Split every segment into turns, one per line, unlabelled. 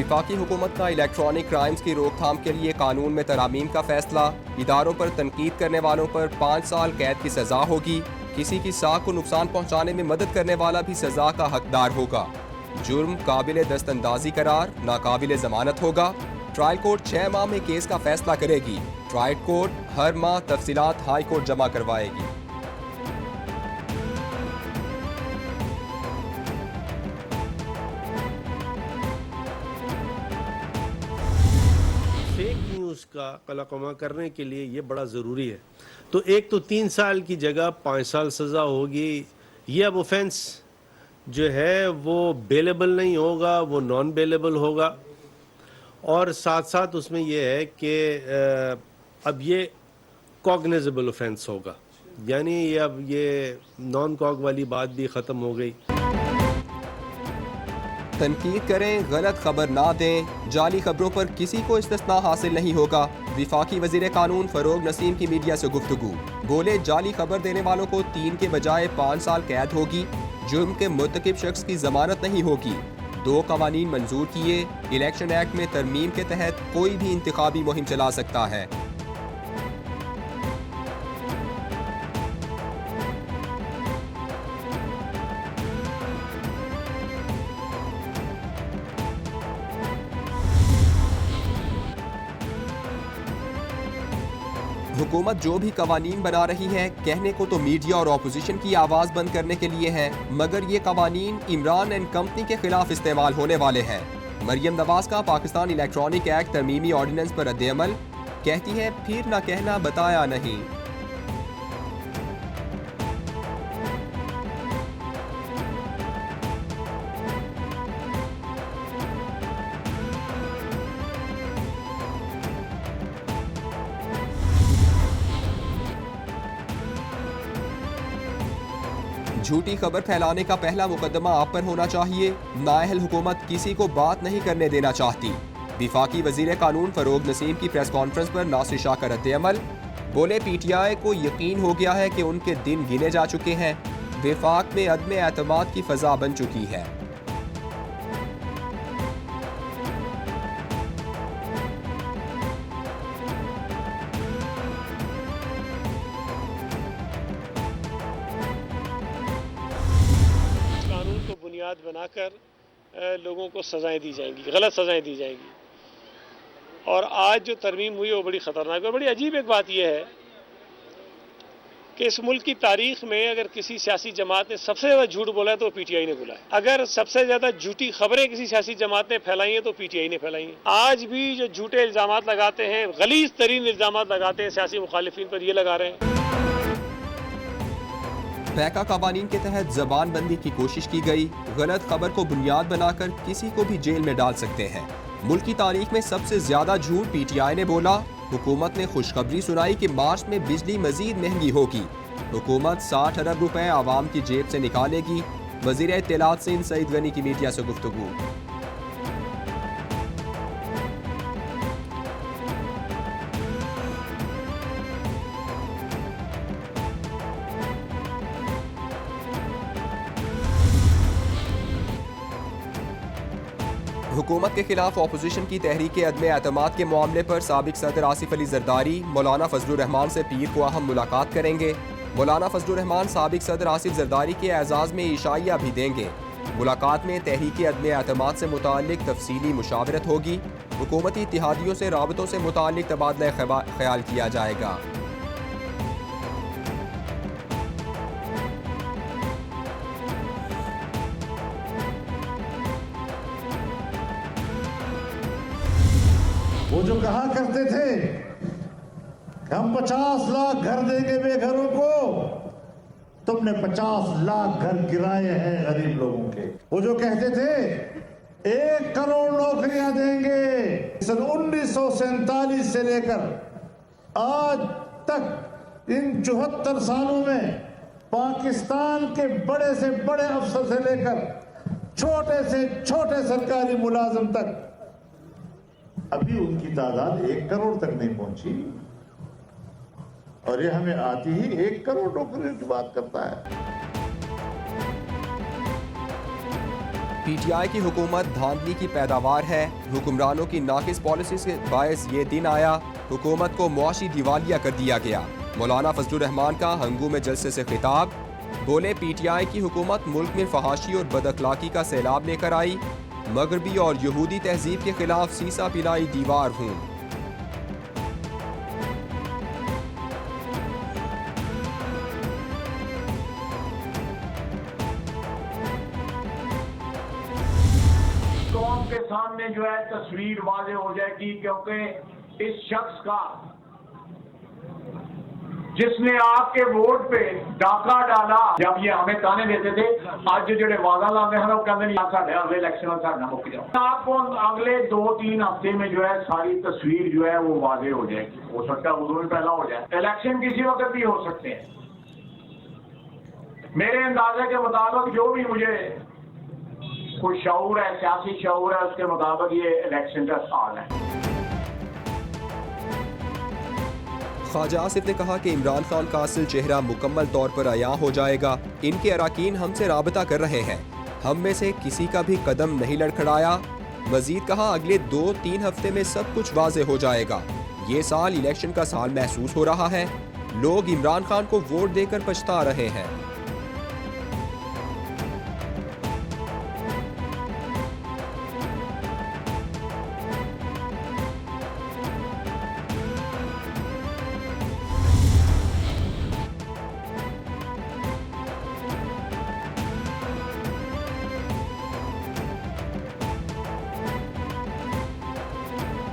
वफाकी हुकूमत का इलेक्ट्रॉनिक क्राइम्स की रोकथाम के लिए कानून में तरामीम का फैसला। इदारों पर तनकीद करने वालों पर 5 साल कैद की सजा होगी। किसी की साख को नुकसान पहुँचाने में मदद करने वाला भी सजा का हकदार होगा। जुर्म काबिल दस्तंदाजी करार नाकाबिल जमानत होगा। ट्रायल कोर्ट 6 माह में केस का फैसला करेगी। ट्रायल कोर्ट हर माह तफसीलात हाई कोर्ट जमा करवाएगी।
फेक न्यूज़ का कलाकमा करने के लिए ये बड़ा ज़रूरी है। तो एक तो 3 साल की जगह 5 साल सज़ा होगी। ये अब ऑफेंस जो है वो बेलेबल नहीं होगा, वो नॉन बेलेबल होगा। और साथ साथ उसमें यह है कि अब ये कॉग्निजेबल ऑफेंस होगा, यानी अब ये नॉन कॉग वाली बात भी ख़त्म हो गई।
तनकीद करें, गलत खबर ना दें। जाली खबरों पर किसी को इस्तिस्ना हासिल नहीं होगा। वफाकी वज़ीर कानून फरोग नसीम की मीडिया से गुफ्तगू। बोले, जाली खबर देने वालों को 3 के बजाय 5 साल कैद होगी। जुर्म के मुर्तकिब शख्स की जमानत नहीं होगी। 2 कवानीन मंजूर किए। इलेक्शन एक्ट में तरमीम के तहत कोई भी इंतखाबी मुहिम चला सकता है। हुकूमत जो भी कवानीन बना रही है, कहने को तो मीडिया और अपोजिशन की आवाज़ बंद करने के लिए है, मगर ये कवानीन इमरान एंड कंपनी के खिलाफ इस्तेमाल होने वाले हैं। मरियम नवाज का पाकिस्तान इलेक्ट्रॉनिक एक्ट तरमीमी ऑर्डिनेंस पर रद्द-ए-अमल। कहती है, फिर ना कहना बताया नहीं। झूठी खबर फैलाने का पहला मुकदमा आप पर होना चाहिए। नाअहल हुकूमत किसी को बात नहीं करने देना चाहती। वफाकी वजीर कानून फरोग नसीम की प्रेस कॉन्फ्रेंस पर नासिर शाह का रद्द-ए-अमल। बोले, PTI को यकीन हो गया है कि उनके दिन गिने जा चुके हैं। वफाक में अदम एतमाद की फजा बन चुकी है।
बुनियाद बनाकर लोगों को सजाएं दी जाएंगी, गलत सजाएं दी जाएंगी। और आज जो तरमीम हुई है वो बड़ी ख़तरनाक है। बड़ी अजीब एक बात यह है कि इस मुल्क की तारीख में अगर किसी सियासी जमात ने सबसे ज़्यादा झूठ बोला है तो PTI ने बोला है। अगर सबसे ज़्यादा झूठी खबरें किसी सियासी जमात ने फैलाई हैं तो PTI ने फैलाई हैं। आज भी जो झूठे इल्ज़ामात लगाते हैं, गलीज़ तरीन इल्ज़ामात लगाते हैं सियासी मुखालिफिन पर, ये लगा रहे हैं।
पैका कवानीन के तहत जबान बंदी की कोशिश की गई। गलत खबर को बुनियाद बनाकर किसी को भी जेल में डाल सकते हैं। मुल्क की तारीख में सबसे ज्यादा झूठ PTI ने बोला। हुकूमत ने खुशखबरी सुनाई कि मार्च में बिजली मजीद महंगी होगी। हुकूमत 60 अरब रुपए आवाम की जेब से निकालेगी। वजीर इत्तलात सिंध सईद गनी की मीडिया से गुफ्तगू। हुकूमत के खिलाफ अपोजिशन की तहरीक अदम एतमाद के मामले पर साबिक सदर आसिफ अली जरदारी मौलाना फजलुर रहमान से पीर को अहम मुलाकात करेंगे। मौलाना फजलुर रहमान साबिक सदर आसिफ जरदारी के एजाज़ में इशाइया भी देंगे। मुलाकात में तहरीक अदम एतमाद से मुताल्लिक तफसीली मुशावरत होगी। हुकूमती इत्तिहादियों से राबतों से मुताल्लिक तबादला ख्याल किया जाएगा।
वो जो कहा करते थे हम 50 लाख घर देंगे बेघरों को, तुमने 50 लाख घर गिराए हैं गरीब लोगों के। वो जो कहते थे 1 करोड़ नौकरियां देंगे, सन 1947 से लेकर आज तक इन 74 सालों में पाकिस्तान के बड़े से बड़े अफसर से लेकर छोटे से छोटे सरकारी मुलाजिम तक अभी उनकी तादाद 1 करोड़ तक नहीं पहुंची, और ये हमें आती ही 1 करोड़ नौकरियों की बात करता है।
पीटीआई की हुकूमत धांधली की पैदावार है। हुक्मरानों की नाकिस पॉलिसी से बायस ये दिन आया, हुकूमत को मुआशी दिवालिया कर दिया गया। मौलाना फजलुर रहमान का हंगू में जलसे से खिताब, बोले पीटीआई की हुकूमत मुल्क में फहाशी और बदअखलाकी का सैलाब लेकर आई, मगरबी और यहूदी तहजीब के खिलाफ सीसा पिलाई दीवार हूँ।
कौम के सामने जो है तस्वीर वाज़े हो जाएगी, क्योंकि इस शख्स का जिसने आपके वोट पे डाका डाला, जब ये हमें ताने देते थे, आज जो वादा लाते हैं वो कहते हैं साढ़े अगले इलेक्शन साढ़ा मुक जाओ। आपको अगले 2-3 हफ्ते में जो है सारी तस्वीर जो है वो वाजे हो जाएगी। हो सकता है उਦੋਂ भी पहला हो जाए, इलेक्शन किसी वक्त भी हो सकते हैं। मेरे अंदाजे के मुताबिक जो भी मुझे कोई शऊर है, सियासी शऊर है, उसके मुताबिक ये इलेक्शन का साल है।
ख्वाजा आसिफ ने कहा कि इमरान खान का असल चेहरा मुकम्मल तौर पर अयां हो जाएगा। इनके अराकीन हमसे राबता कर रहे हैं, हम में से किसी का भी कदम नहीं लड़खड़ाया। मजीद कहा अगले 2-3 हफ्ते में सब कुछ वाजे हो जाएगा। ये साल इलेक्शन का साल महसूस हो रहा है, लोग इमरान खान को वोट देकर पछता रहे हैं।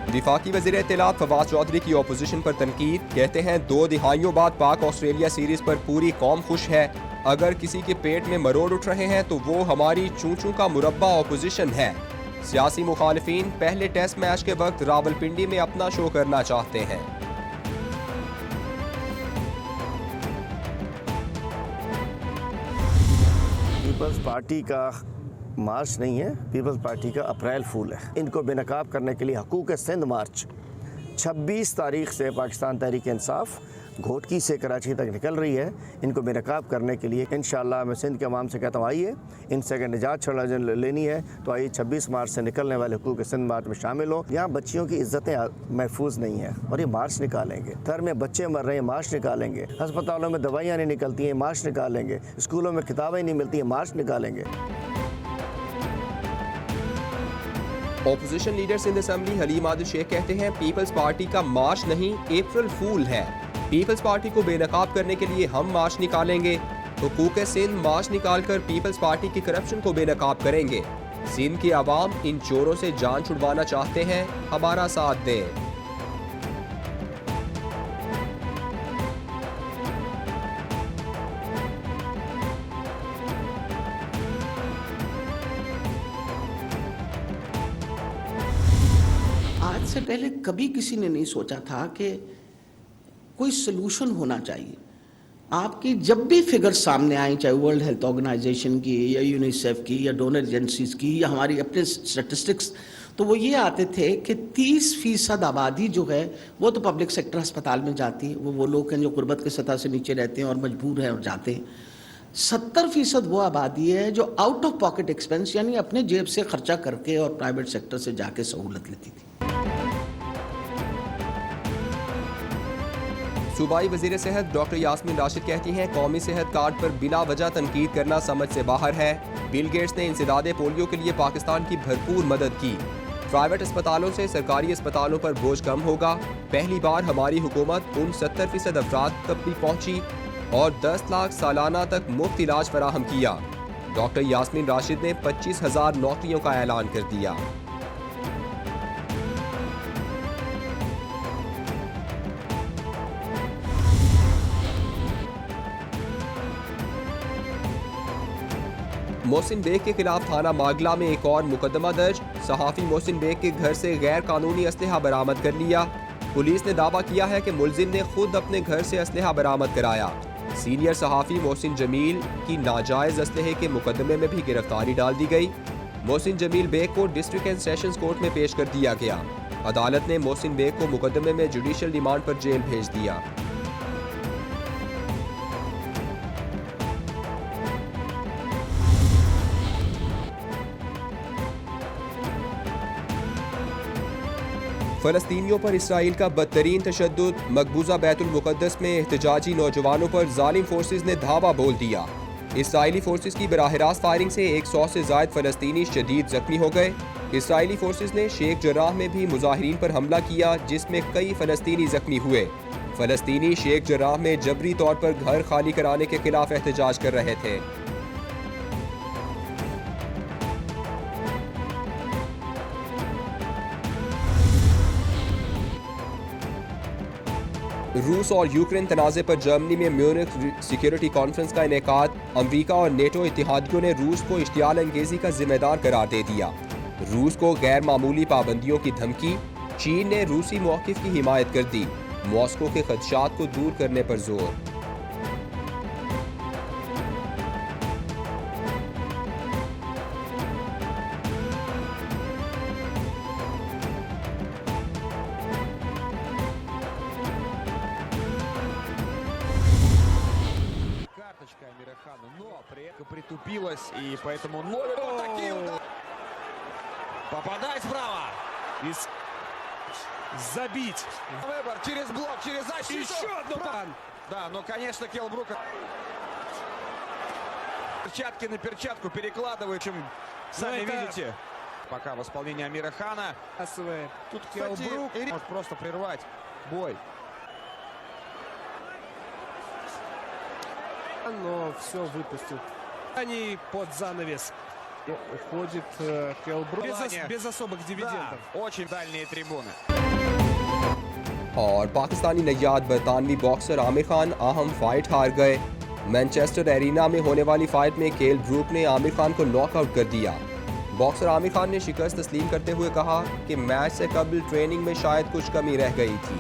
विफाकी वज़ीर इत्तलात फवाद चौधरी की ओपोजिशन पर तनकीद, कहते हैं 2 दिहाइयों बाद पाक ऑस्ट्रेलिया सीरीज पर पूरी कौम खुश है। अगर किसी के पेट में मरोड़ उठ रहे हैं तो वो हमारी चूचू का मुरब्बा ओपोजिशन है। सियासी मुखालिफिन पहले टेस्ट मैच के वक्त रावलपिंडी में अपना शो करना चाहते हैं।
पीपल्स पार्टी का मार्च नहीं है, पीपल्स पार्टी का अप्रैल फूल है। इनको बेनकाब करने के लिए हकूक़ सिंध मार्च 26 तारीख से पाकिस्तान तहरीक इंसाफ घोटकी से कराची तक निकल रही है। इनको बेनकाब करने के लिए इंशाअल्लाह मैं सिंध के अवाम से कहता हूँ, आइए, इनसे अगर निजात छुड़ा लेनी है तो आइए 26 मार्च से निकलने वाले हकूक़ सिंध मार्च में शामिल हो। यहाँ बच्चियों की इज्जतें महफूज नहीं है और ये मार्च निकालेंगे। घर में बच्चे मर रहे हैं, मार्च निकालेंगे। अस्पतालों में दवाइयाँ नहीं निकलती हैं, मार्च निकालेंगे। स्कूलों में किताबें नहीं मिलती हैं, मार्च निकालेंगे।
Opposition leader Sindh assembly Haleem Adil Sheikh कहते हैं पीपल्स पार्टी का मार्च नहीं अप्रैल फूल है। पीपल्स पार्टी को बेनकाब करने के लिए हम मार्च निकालेंगे। हुकूक सिंध मार्च निकालकर पीपल्स पार्टी की करप्शन को बेनकाब करेंगे। सिंध की आवाम इन चोरों से जान छुड़वाना चाहते हैं, हमारा साथ दें।
आज से पहले कभी किसी ने नहीं सोचा था कि कोई सोल्यूशन होना चाहिए। आपकी जब भी फिगर सामने आई, चाहे वर्ल्ड हेल्थ ऑर्गेनाइजेशन की या यूनिसेफ की या डोनर एजेंसीज की या हमारी अपने स्टैटिस्टिक्स, तो वो ये आते थे कि 30% आबादी जो है वो तो पब्लिक सेक्टर अस्पताल में जाती है। वो लोग हैं जो गुर्बत की सतह से नीचे रहते हैं और मजबूर हैं और जाते हैं। 70% वो आबादी है जो आउट ऑफ पॉकेट एक्सपेंस यानी अपने जेब से खर्चा करके और प्राइवेट सेक्टर से जाके सहूलत लेती थी।
सूबाई वज़ीर सेहत डॉक्टर यास्मीन राशिद कहती हैं कौमी सेहत कार्ड पर बिला वजह तनकीद करना समझ से बाहर है। बिल गेट्स ने इंसदादे पोलियो के लिए पाकिस्तान की भरपूर मदद की। प्राइवेट अस्पतालों से सरकारी अस्पतालों पर बोझ कम होगा। पहली बार हमारी हुकूमत उन 70% अफराद तक भी पहुंची और 10 लाख सालाना तक मुफ्त इलाज फराहम किया। डॉक्टर यास्मीन राशिद ने 25,000 नौकरियों का ऐलान कर दिया। मोहसिन बेग के खिलाफ थाना मागला में एक और मुकदमा दर्ज। सहाफ़ी मोहसिन बेग के घर से गैर कानूनी असलहा बरामद कर लिया। पुलिस ने दावा किया है कि मुलजिम ने खुद अपने घर से असलहा बरामद कराया। सीनियर सहाफ़ी मोहसिन जमील की नाजायज़ असलहे के मुकदमे में भी गिरफ्तारी डाल दी गई। मोहसिन जमील बेग को डिस्ट्रिक्ट एंड सेशंस कोर्ट में पेश कर दिया गया। अदालत ने मोहसिन बेग को मुकदमे में जुडिशल रिमांड पर जेल भेज दिया। फ़लस्तीनियों पर इसराइल का बदतरीन तशद्दुद, मकबूजा बैतुल मुक़द्दस में एहतजाजी नौजवानों पर जालिम फोर्सेस ने धावा बोल दिया। इसराइली फोर्सेस की बराह रास्त फायरिंग से 100 से ज़ायद फ़लस्तीनी शदीद जख्मी हो गए। इसराइली फोर्सेस ने शेख जर्राह में भी मुजाहिरीन पर हमला किया, जिसमें कई फ़लस्तीनी जख्मी हुए। फ़लस्तीनी शेख जर्राह में जबरी तौर पर घर खाली कराने के खिलाफ एहतजाज कर रहे थे। रूस और यूक्रेन तनाज़े पर जर्मनी में म्यूनिख सिक्योरिटी कॉन्फ्रेंस का इनेकाद। अमरीका और नेटो इत्तेहादियों ने रूस को इश्तियाल अंगेज़ी का जिम्मेदार करार दे दिया। रूस को गैर मामूली पाबंदियों की धमकी। चीन ने रूसी मौक़िफ़ की हिमायत कर दी। मॉस्को के खदशात को दूर करने पर जोर।
Карточка Амирахану, но притупилась, и поэтому ловит вот такие удары. Попадает справа. И забить. Выбор через блок, через защиту. Еще одну Да, но, конечно, Келл Брук перчатки на перчатку перекладывает, чем сами видите. Пока в исполнении Амирахана. Тут Келл Брук может просто прервать бой.
Но все выпустил. Они под занавес. Уходит Келл Брук без особых дивидендов.
Да, очень дальние трибуны.
और पाकिस्तानी नैयाद बरतानवी बॉक्सर आमिर खान अहम फाइट हार गए। मैनचेस्टर एरिना में होने वाली फाइट में केल ब्रूक ने आमिर खान को नॉकआउट कर दिया। बॉक्सर आमिर खान ने शिकस्त तस्लीम करते हुए कहा कि मैच से कबल ट्रेनिंग में शायद कुछ कमी रह गई थी।